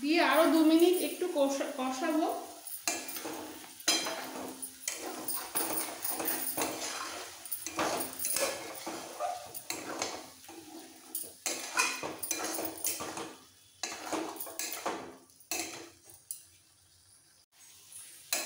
দিয়ে আরও 2 মিনিট একটু কষাবো।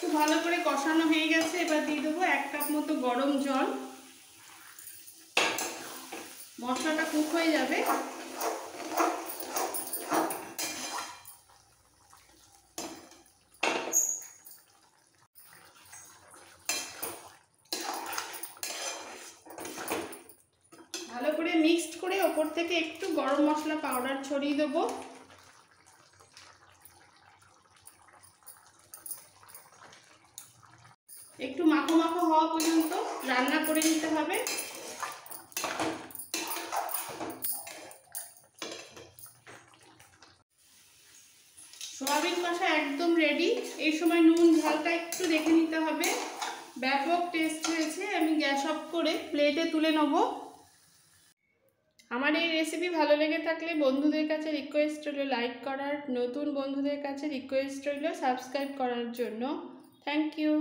খুব ভালো করে কষানো হয়ে গেছে, এবার দিয়ে দেবো 1 কাপ মতো গরম জল। মশলাটা কুক হয়ে যাবে। ভালো করে মিক্সড করে ওপর থেকে একটু গরম মশলা পাউডার ছড়িয়ে দেবো। একটু মাখো মাখো হওয়া পর্যন্ত রান্না করে নিতে হবে। সয়াবিন কষা একদম রেডি। এই সময় নুন ঝালটা একটু দেখে নিতে হবে। ব্যাপক টেস্ট হয়েছে। আমি গ্যাস অফ করে প্লেটে তুলে নেব। আমার এই রেসিপি ভালো লেগে থাকলে বন্ধুদের কাছে রিকোয়েস্ট রইল লাইক করার, নতুন বন্ধুদের কাছে রিকোয়েস্ট রইল সাবস্ক্রাইব করার জন্য। Thank you.